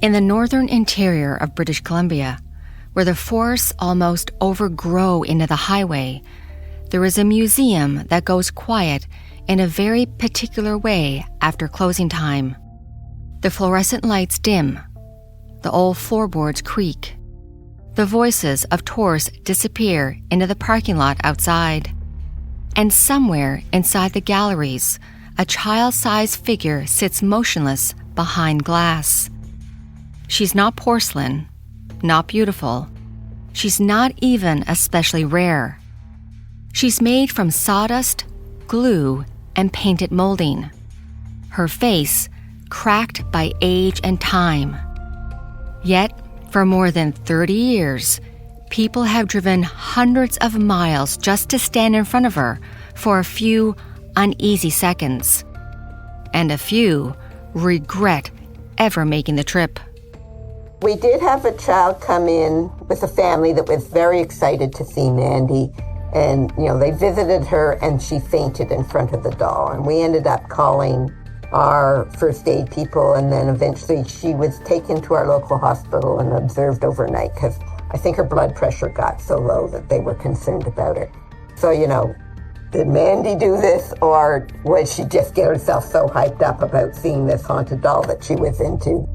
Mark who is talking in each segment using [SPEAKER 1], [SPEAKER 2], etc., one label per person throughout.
[SPEAKER 1] In the northern interior of British Columbia, where the forests almost overgrow into the highway, there is a museum that goes quiet in a very particular way after closing time. The fluorescent lights dim, the old floorboards creak, the voices of tourists disappear into the parking lot outside, and somewhere inside the galleries, a child-sized figure sits motionless behind glass. She's not porcelain, not beautiful. She's not even especially rare. She's made from sawdust, glue, and painted molding. Her face cracked by age and time. Yet, for more than 30 years, people have driven hundreds of miles just to stand in front of her for a few uneasy seconds. And a few regret ever making the trip.
[SPEAKER 2] We did have a child come in with a family that was very excited to see Mandy. And, they visited her and she fainted in front of the doll. And we ended up calling our first aid people. And then eventually she was taken to our local hospital and observed overnight because I think her blood pressure got so low that they were concerned about it. So, did Mandy do this, or would she just get herself so hyped up about seeing this haunted doll that she was into?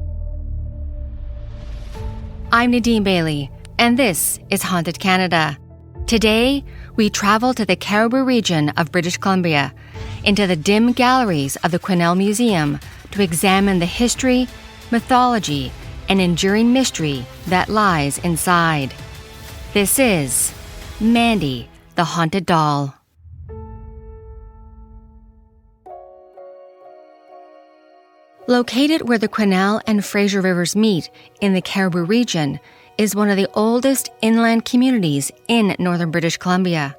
[SPEAKER 1] I'm Nadine Bailey, and this is Haunted Canada. Today, we travel to the Cariboo region of British Columbia, into the dim galleries of the Quesnel Museum to examine the history, mythology, and enduring mystery that lies inside. This is Mandy, the Haunted Doll. Located where the Quesnel and Fraser Rivers meet in the Cariboo region is one of the oldest inland communities in northern British Columbia.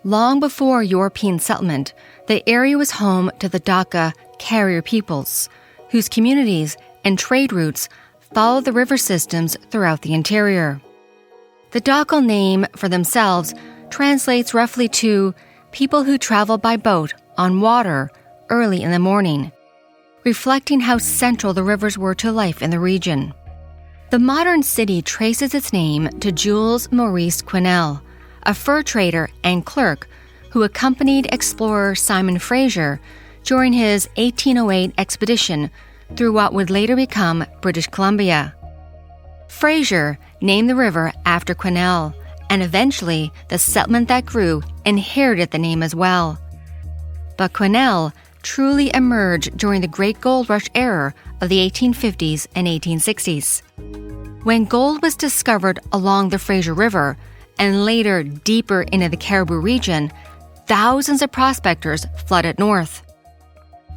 [SPEAKER 1] Long before European settlement, the area was home to the Dakota carrier peoples, whose communities and trade routes followed the river systems throughout the interior. The Dakota name for themselves translates roughly to people who travel by boat on water early in the morning, reflecting how central the rivers were to life in the region. The modern city traces its name to Jules Maurice Quesnel, a fur trader and clerk who accompanied explorer Simon Fraser during his 1808 expedition through what would later become British Columbia. Fraser named the river after Quesnel, and eventually the settlement that grew inherited the name as well. But Quesnel truly emerged during the Great Gold Rush era of the 1850s and 1860s. When gold was discovered along the Fraser River and later deeper into the Cariboo region, thousands of prospectors flooded north.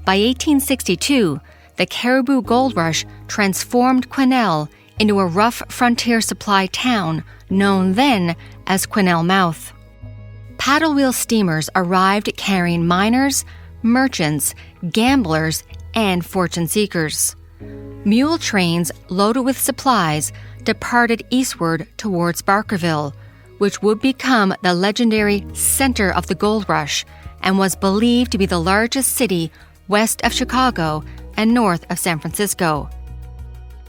[SPEAKER 1] By 1862, the Cariboo Gold Rush transformed Quesnel into a rough frontier supply town known then as Quesnel Mouth. Paddle wheel steamers arrived carrying miners, merchants, gamblers, and fortune seekers. Mule trains loaded with supplies departed eastward towards Barkerville, which would become the legendary center of the gold rush and was believed to be the largest city west of Chicago and north of San Francisco.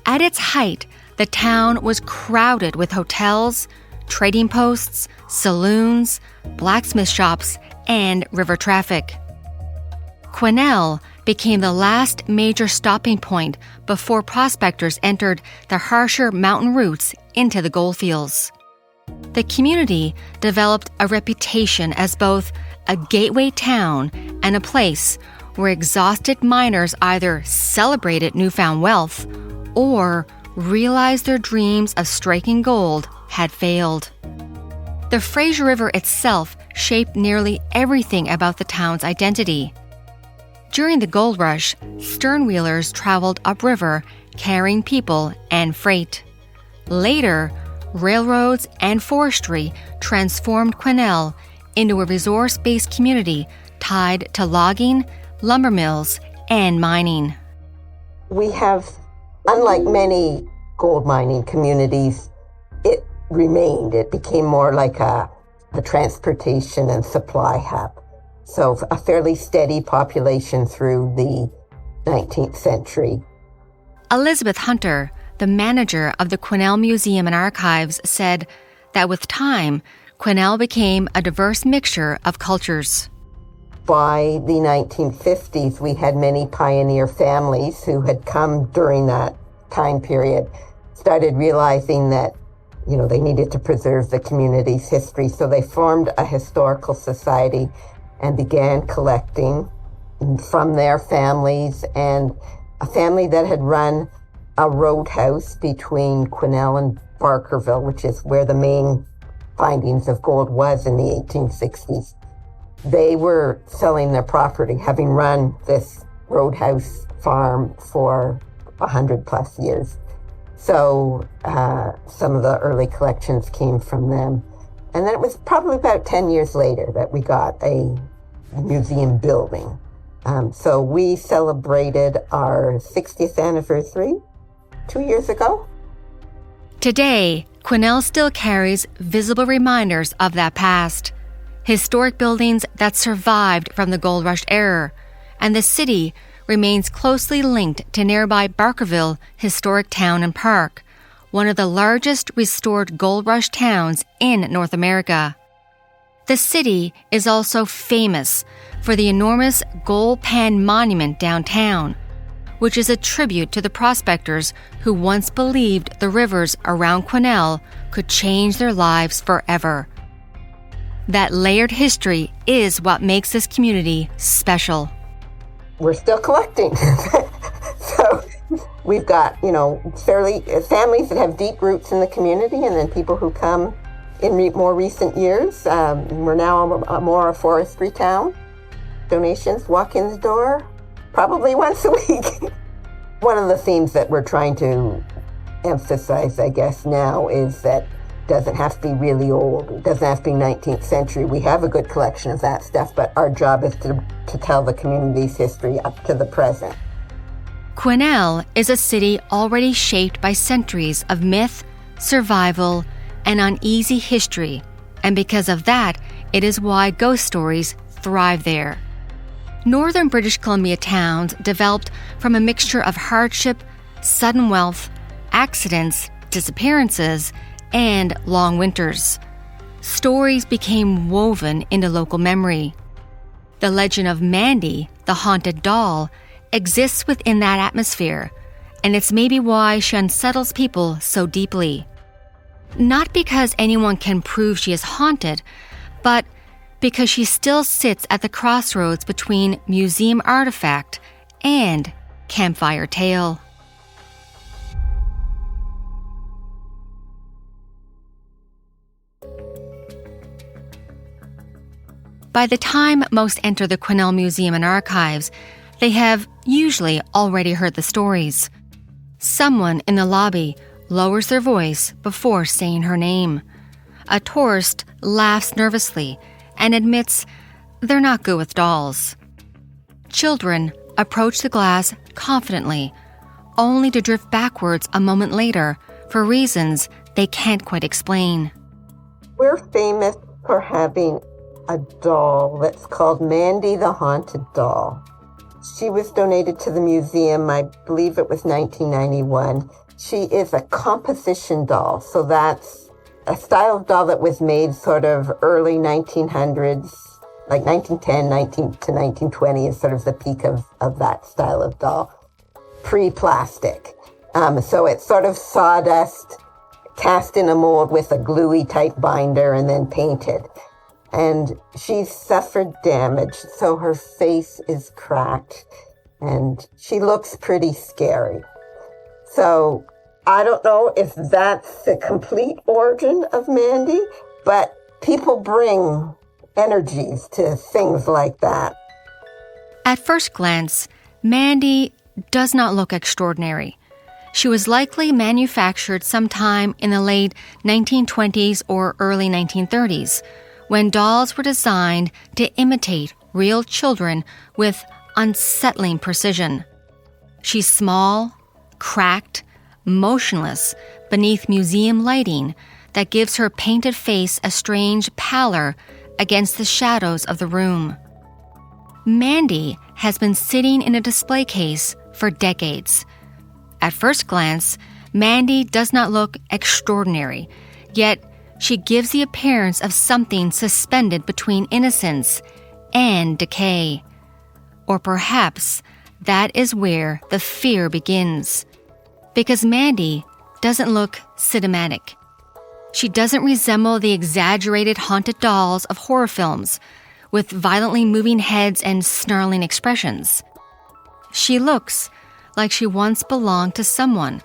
[SPEAKER 1] At its height, the town was crowded with hotels, trading posts, saloons, blacksmith shops, and river traffic. Quesnel became the last major stopping point before prospectors entered the harsher mountain routes into the goldfields. The community developed a reputation as both a gateway town and a place where exhausted miners either celebrated newfound wealth or realized their dreams of striking gold had failed. The Fraser River itself shaped nearly everything about the town's identity. During the gold rush, sternwheelers traveled upriver carrying people and freight. Later, railroads and forestry transformed Quesnel into a resource-based community tied to logging, lumber mills, and mining.
[SPEAKER 2] We have, unlike many gold mining communities, it remained. It became more like a transportation and supply hub. So a fairly steady population through the 19th century.
[SPEAKER 1] Elizabeth Hunter, the manager of the Quesnel Museum and Archives, said that with time, Quesnel became a diverse mixture of cultures.
[SPEAKER 2] By the 1950s, we had many pioneer families who had come during that time period, started realizing that, they needed to preserve the community's history. So they formed a historical society and began collecting from their families, and a family that had run a roadhouse between Quesnel and Barkerville, which is where the main findings of gold was in the 1860s. They were selling their property, having run this roadhouse farm for 100 plus years. So some of the early collections came from them. And then it was probably about 10 years later that we got a museum building. So we celebrated our 60th anniversary 2 years ago.
[SPEAKER 1] Today, Quesnel still carries visible reminders of that past. Historic buildings that survived from the gold rush era, and the city remains closely linked to nearby Barkerville Historic Town and Park, one of the largest restored gold rush towns in North America. The city is also famous for the enormous gold pan monument downtown, which is a tribute to the prospectors who once believed the rivers around Quesnel could change their lives forever. That layered history is what makes this community special.
[SPEAKER 2] We're still collecting. So we've got, families that have deep roots in the community, and then people who come in more recent years. We're now more a forestry town. Donations walk in the door probably once a week. One of the themes that we're trying to emphasize, I guess, now is that it doesn't have to be really old. It doesn't have to be 19th century. We have a good collection of that stuff, but our job is to tell the community's history up to the present.
[SPEAKER 1] Quesnel is a city already shaped by centuries of myth, survival, and uneasy history, and because of that, it is why ghost stories thrive there. Northern British Columbia towns developed from a mixture of hardship, sudden wealth, accidents, disappearances, and long winters. Stories became woven into local memory. The legend of Mandy, the haunted doll, exists within that atmosphere, and it's maybe why she unsettles people so deeply. Not because anyone can prove she is haunted, but because she still sits at the crossroads between museum artifact and campfire tale. By the time most enter the Quesnel Museum and Archives, they have usually already heard the stories. Someone in the lobby lowers their voice before saying her name. A tourist laughs nervously and admits they're not good with dolls. Children approach the glass confidently, only to drift backwards a moment later for reasons they can't quite explain.
[SPEAKER 2] We're famous for having a doll that's called Mandy the Haunted Doll. She was donated to the museum, I believe it was 1991. She is a composition doll, so that's a style of doll that was made sort of early 1900s, like 1910 to 1920 is sort of the peak of that style of doll, pre-plastic. So it's sort of sawdust, cast in a mold with a gluey type binder and then painted. And she's suffered damage, so her face is cracked, and she looks pretty scary. So I don't know if that's the complete origin of Mandy, but people bring energies to things like that.
[SPEAKER 1] At first glance, Mandy does not look extraordinary. She was likely manufactured sometime in the late 1920s or early 1930s, when dolls were designed to imitate real children with unsettling precision. She's small, cracked, motionless beneath museum lighting that gives her painted face a strange pallor against the shadows of the room. Mandy has been sitting in a display case for decades. At first glance, Mandy does not look extraordinary, yet she gives the appearance of something suspended between innocence and decay. Or perhaps that is where the fear begins. Because Mandy doesn't look cinematic. She doesn't resemble the exaggerated haunted dolls of horror films with violently moving heads and snarling expressions. She looks like she once belonged to someone,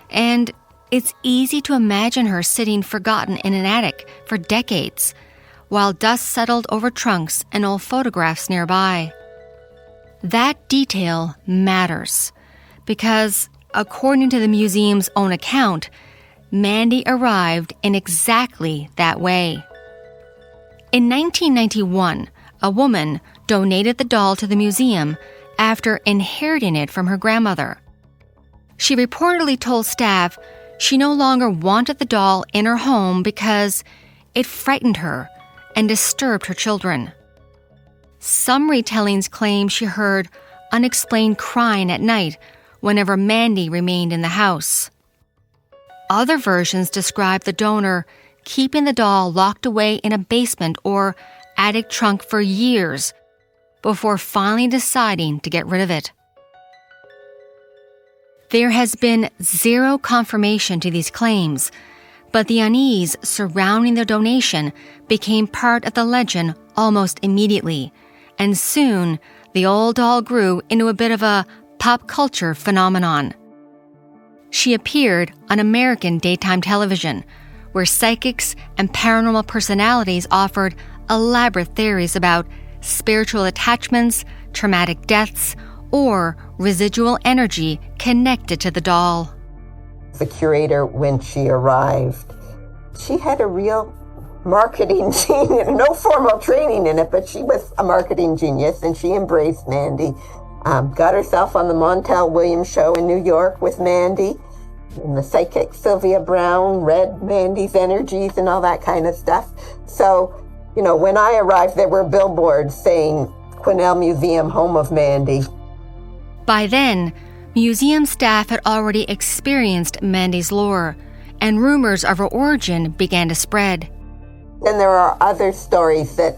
[SPEAKER 1] and it's easy to imagine her sitting forgotten in an attic for decades, while dust settled over trunks and old photographs nearby. That detail matters, because, according to the museum's own account, Mandy arrived in exactly that way. In 1991, a woman donated the doll to the museum after inheriting it from her grandmother. She reportedly told staff she no longer wanted the doll in her home because it frightened her and disturbed her children. Some retellings claim she heard unexplained crying at night whenever Mandy remained in the house. Other versions describe the donor keeping the doll locked away in a basement or attic trunk for years before finally deciding to get rid of it. There has been zero confirmation to these claims, but the unease surrounding the donation became part of the legend almost immediately, and soon the old doll grew into a bit of a pop culture phenomenon. She appeared on American daytime television, where psychics and paranormal personalities offered elaborate theories about spiritual attachments, traumatic deaths, or residual energy connected to the doll.
[SPEAKER 2] The curator, when she arrived, she had a real marketing genius, no formal training in it, but she was a marketing genius, and she embraced Mandy. Got herself on the Montel Williams Show in New York with Mandy. And the psychic Sylvia Brown read Mandy's energies and all that kind of stuff. So, when I arrived, there were billboards saying Quesnel Museum, home of Mandy.
[SPEAKER 1] By then, museum staff had already experienced Mandy's lore, and rumors of her origin began to spread.
[SPEAKER 2] And there are other stories that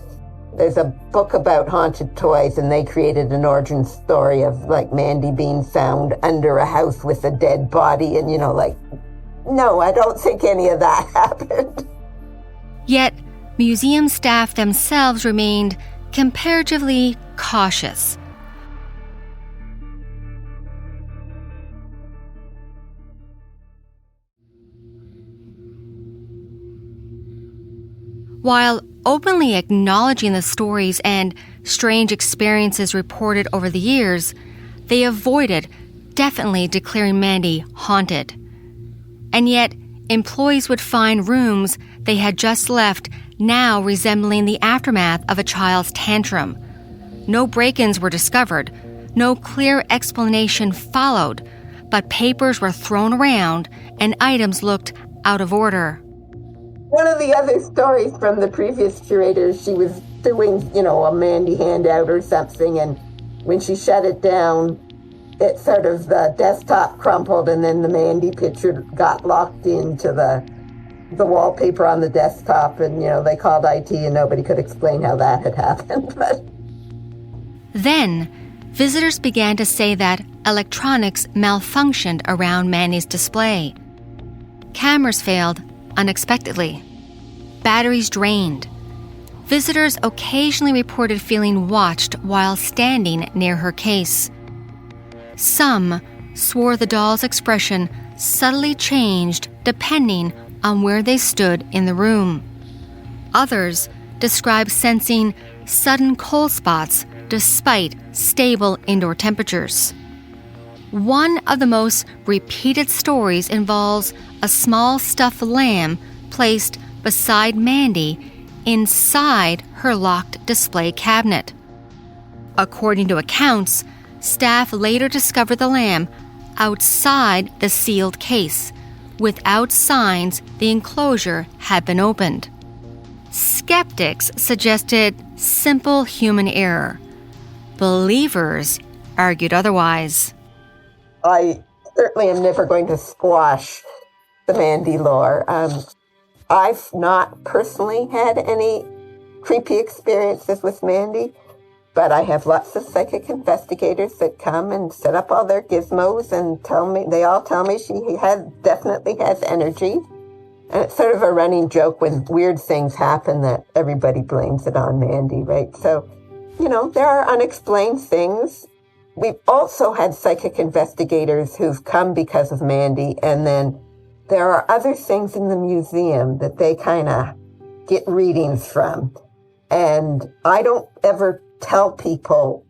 [SPEAKER 2] there's a book about haunted toys, and they created an origin story of Mandy being found under a house with a dead body, and no, I don't think any of that happened.
[SPEAKER 1] Yet, museum staff themselves remained comparatively cautious. While openly acknowledging the stories and strange experiences reported over the years, they avoided definitely declaring Mandy haunted. And yet, employees would find rooms they had just left now resembling the aftermath of a child's tantrum. No break-ins were discovered, no clear explanation followed, but papers were thrown around and items looked out of order.
[SPEAKER 2] One of the other stories from the previous curators, she was doing, a Mandy handout or something, and when she shut it down, it sort of, the desktop crumpled, and then the Mandy picture got locked into the wallpaper on the desktop, and, they called IT, and nobody could explain how that had happened. But
[SPEAKER 1] then, visitors began to say that electronics malfunctioned around Mandy's display. Cameras failed unexpectedly. Batteries drained. Visitors occasionally reported feeling watched while standing near her case. Some swore the doll's expression subtly changed depending on where they stood in the room. Others described sensing sudden cold spots despite stable indoor temperatures. One of the most repeated stories involves a small stuffed lamb placed beside Mandy inside her locked display cabinet. According to accounts, staff later discovered the lamb outside the sealed case, without signs the enclosure had been opened. Skeptics suggested simple human error. Believers argued otherwise.
[SPEAKER 2] I certainly am never going to squash the Mandy lore. I've not personally had any creepy experiences with Mandy, but I have lots of psychic investigators that come and set up all their gizmos and they all tell me she definitely has energy. And it's sort of a running joke when weird things happen that everybody blames it on Mandy, right? So, there are unexplained things. We've also had psychic investigators who've come because of Mandy, and then there are other things in the museum that they kind of get readings from. And I don't ever tell people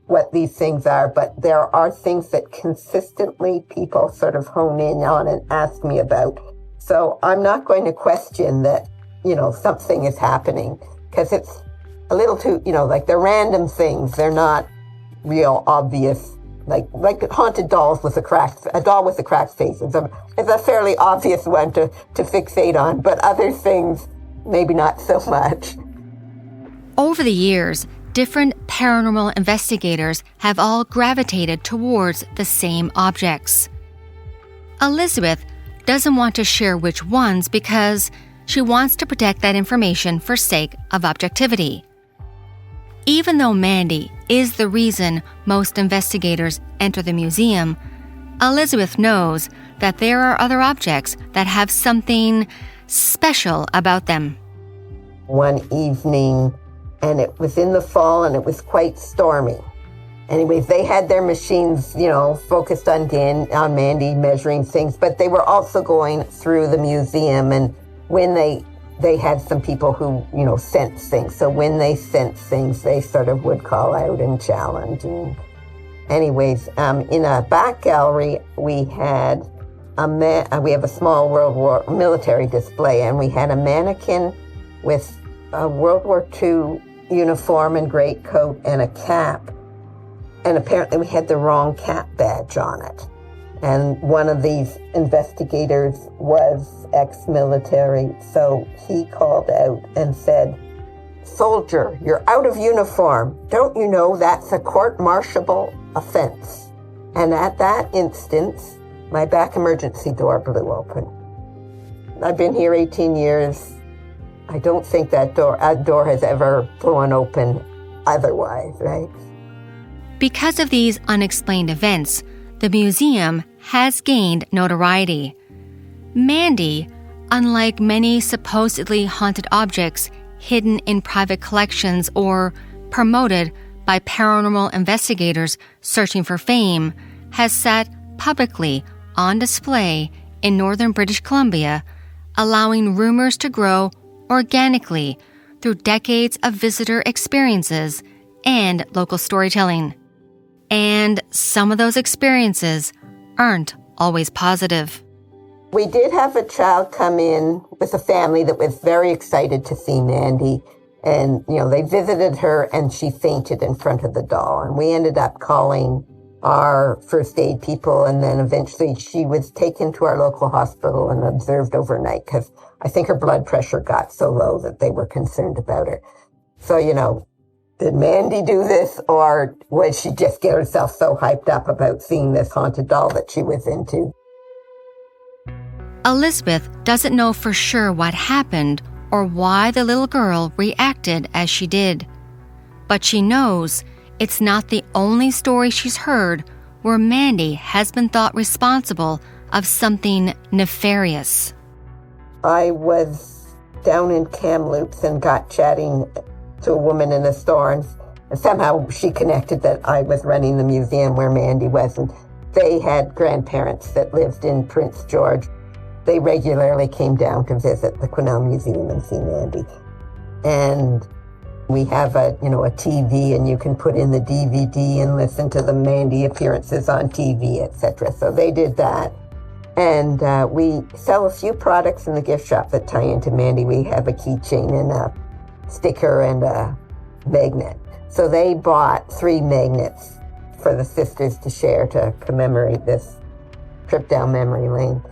[SPEAKER 2] what these things are, but there are things that consistently people sort of hone in on and ask me about. So I'm not going to question that, something is happening, because it's a little too, like they're random things. They're not real obvious, like haunted dolls with a doll with a cracked face. It's a fairly obvious one to fixate on, but other things, maybe not so much.
[SPEAKER 1] Over the years, different paranormal investigators have all gravitated towards the same objects. Elizabeth doesn't want to share which ones because she wants to protect that information for sake of objectivity. Even though Mandy is the reason most investigators enter the museum, Elizabeth knows that there are other objects that have something special about them.
[SPEAKER 2] One evening, and it was in the fall, and it was quite stormy. Anyways, they had their machines, focused on Mandy measuring things, but they were also going through the museum. And when they had some people who, sense things. So when they sense things, they sort of would call out and challenge. And anyways, in a back gallery, we had we have a small World War military display, and we had a mannequin with a World War II uniform and greatcoat and a cap. And apparently we had the wrong cap badge on it. And one of these investigators was ex-military, so he called out and said, "Soldier, you're out of uniform. Don't you know that's a court-martialable offense?" And at that instance, my back emergency door blew open. I've been here 18 years. I don't think that door has ever flown open otherwise, right?
[SPEAKER 1] Because of these unexplained events, the museum has gained notoriety. Mandy, unlike many supposedly haunted objects hidden in private collections or promoted by paranormal investigators searching for fame, has sat publicly on display in northern British Columbia, allowing rumors to grow organically through decades of visitor experiences and local storytelling. And some of those experiences aren't always positive.
[SPEAKER 2] We did have a child come in with a family that was very excited to see Mandy. And, they visited her and she fainted in front of the doll. And we ended up calling our first aid people. And then eventually she was taken to our local hospital and observed overnight because I think her blood pressure got so low that they were concerned about her. So, did Mandy do this, or was she just get herself so hyped up about seeing this haunted doll that she was into?
[SPEAKER 1] Elizabeth doesn't know for sure what happened or why the little girl reacted as she did. But she knows it's not the only story she's heard where Mandy has been thought responsible of something nefarious.
[SPEAKER 2] I was down in Kamloops and got chatting to a woman in a store, and somehow she connected that I was running the museum where Mandy was, and they had grandparents that lived in Prince George. They regularly came down to visit the Quesnel Museum and see Mandy. And we have a TV, and you can put in the DVD and listen to the Mandy appearances on TV, etc. So they did that. And we sell a few products in the gift shop that tie into Mandy. We have a keychain and a sticker and a magnet. So they bought 3 magnets for the sisters to share to commemorate this trip down memory lane.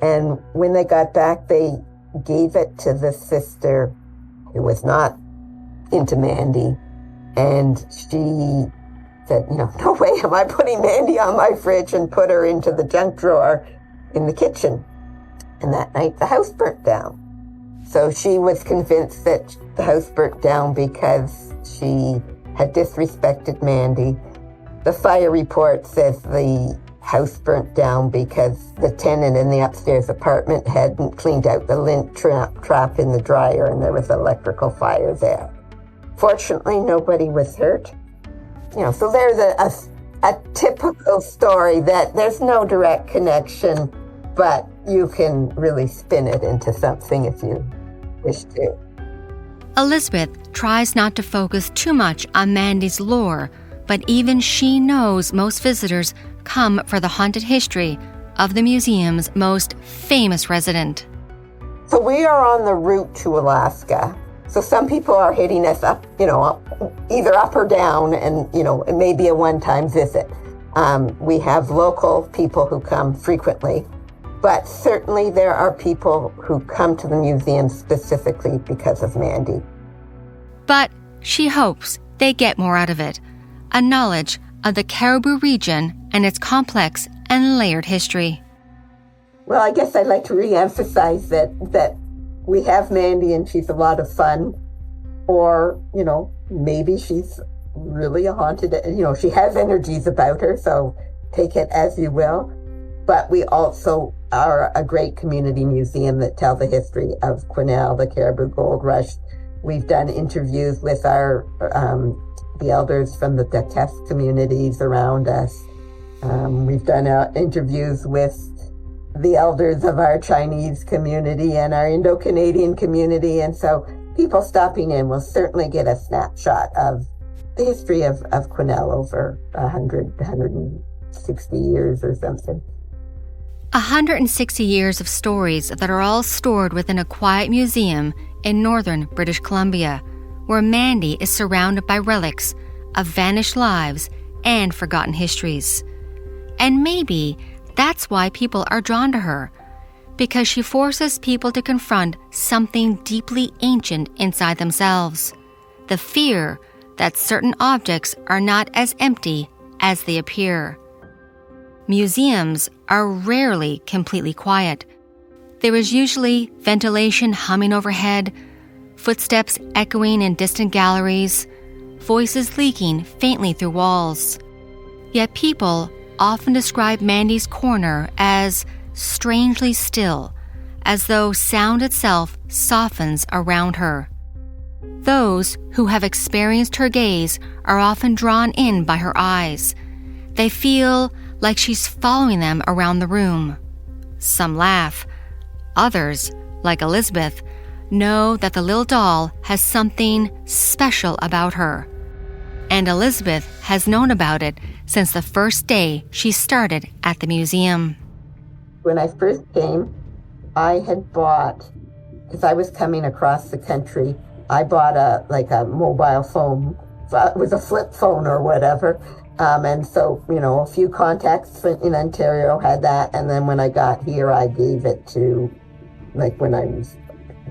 [SPEAKER 2] And when they got back, they gave it to the sister who was not into Mandy. And she said, no way am I putting Mandy on my fridge and put her into the junk drawer in the kitchen. And that night, the house burnt down. So she was convinced that the house burnt down because she had disrespected Mandy. The fire report says the house burnt down because the tenant in the upstairs apartment hadn't cleaned out the lint trap in the dryer, and there was electrical fire there. Fortunately, nobody was hurt. So there's a typical story that there's no direct connection, but you can really spin it into something if you wish to.
[SPEAKER 1] Elizabeth tries not to focus too much on Mandy's lore, but even she knows most visitors come for the haunted history of the museum's most famous resident.
[SPEAKER 2] So we are on the route to Alaska. So some people are hitting us up, either up or down, and, it may be a one-time visit. We have local people who come frequently, but certainly there are people who come to the museum specifically because of Mandy.
[SPEAKER 1] But she hopes they get more out of it, a knowledge of the Cariboo region and its complex and layered history.
[SPEAKER 2] Well, I guess I'd like to re-emphasize that we have Mandy and she's a lot of fun, or, maybe she's really a haunted, she has energies about her, so take it as you will. But we also are a great community museum that tell the history of Quesnel, the Cariboo Gold Rush. We've done interviews with the elders from the Daquest communities around us. We've done interviews with the elders of our Chinese community and our Indo-Canadian community. And so people stopping in will certainly get a snapshot of the history of Quesnel over 160 years or something.
[SPEAKER 1] 160 years of stories that are all stored within a quiet museum in northern British Columbia, where Mandy is surrounded by relics of vanished lives and forgotten histories. And maybe that's why people are drawn to her, because she forces people to confront something deeply ancient inside themselves, the fear that certain objects are not as empty as they appear. Museums are rarely completely quiet. There is usually ventilation humming overhead, footsteps echoing in distant galleries, voices leaking faintly through walls. Yet people often describe Mandy's corner as strangely still, as though sound itself softens around her. Those who have experienced her gaze are often drawn in by her eyes. They feel like she's following them around the room. Some laugh. Others, like Elizabeth, know that the little doll has something special about her. And Elizabeth has known about it since the first day she started at the museum.
[SPEAKER 2] When I first came, I had bought, because I was coming across the country, I bought a mobile phone. It was a flip phone or whatever. And so, a few contacts in Ontario had that. And then when I got here, I gave it to, when I was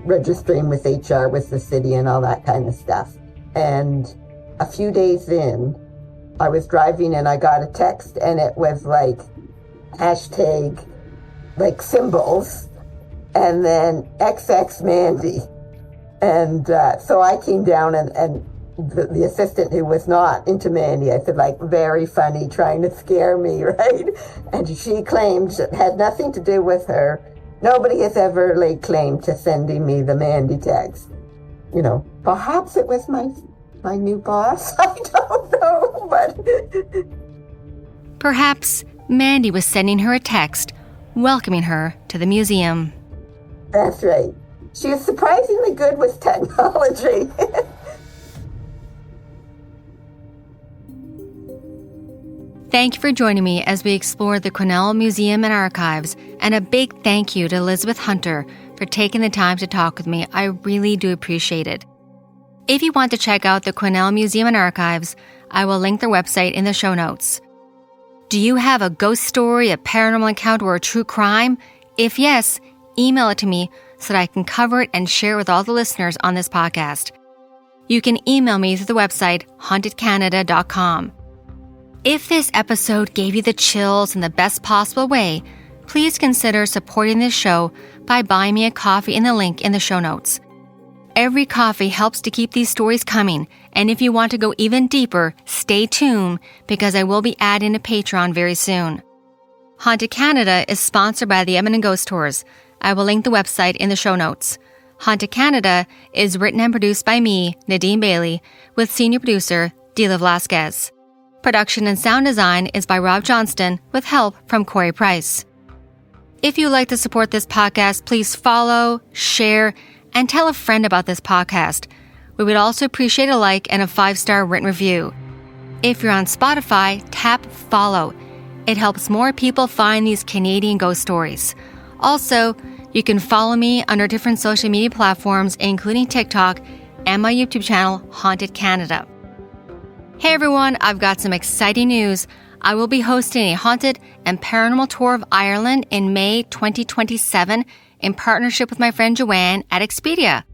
[SPEAKER 2] registering with HR, with the city and all that kind of stuff. And a few days in, I was driving and I got a text, and it was hashtag, symbols, and then XX Mandy. And so I came down and the assistant, who was not into Mandy, I said, very funny, trying to scare me, right? And she claimed it had nothing to do with her. Nobody has ever laid claim to sending me the Mandy text. Perhaps it was my new boss. I don't know, but...
[SPEAKER 1] Perhaps Mandy was sending her a text, welcoming her to the museum.
[SPEAKER 2] That's right. She is surprisingly good with technology.
[SPEAKER 1] Thank you for joining me as we explore the Quesnel Museum and Archives, and a big thank you to Elizabeth Hunter for taking the time to talk with me. I really do appreciate it. If you want to check out the Quesnel Museum and Archives, I will link their website in the show notes. Do you have a ghost story, a paranormal encounter, or a true crime? If yes, email it to me so that I can cover it and share it with all the listeners on this podcast. You can email me through the website hauntedcanada.com. If this episode gave you the chills in the best possible way, please consider supporting this show by buying me a coffee in the link in the show notes. Every coffee helps to keep these stories coming, and if you want to go even deeper, stay tuned because I will be adding a Patreon very soon. Haunted Canada is sponsored by the Edmonton Ghost Tours. I will link the website in the show notes. Haunted Canada is written and produced by me, Nadine Bailey, with senior producer Dila Velasquez. Production and sound design is by Rob Johnston with help from Corey Price. If you'd like to support this podcast, please follow, share, and tell a friend about this podcast. We would also appreciate a like and a 5-star written review. If you're on Spotify, tap follow. It helps more people find these Canadian ghost stories. Also, you can follow me under different social media platforms, including TikTok and my YouTube channel, Haunted Canada. Hey everyone, I've got some exciting news. I will be hosting a haunted and paranormal tour of Ireland in May 2027 in partnership with my friend Joanne at Expedia.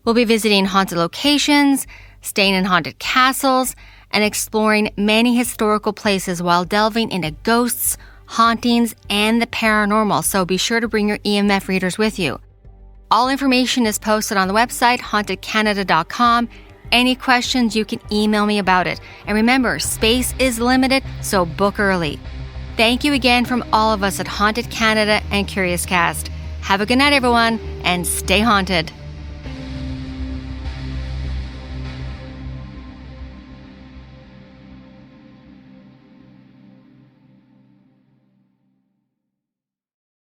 [SPEAKER 1] We'll be visiting haunted locations, staying in haunted castles, and exploring many historical places while delving into ghosts, hauntings, and the paranormal, so be sure to bring your EMF readers with you. All information is posted on the website, hauntedcanada.com. Any questions, you can email me about it. And remember, space is limited, so book early. Thank you again from all of us at Haunted Canada and Curious Cast. Have a good night, everyone, and stay haunted.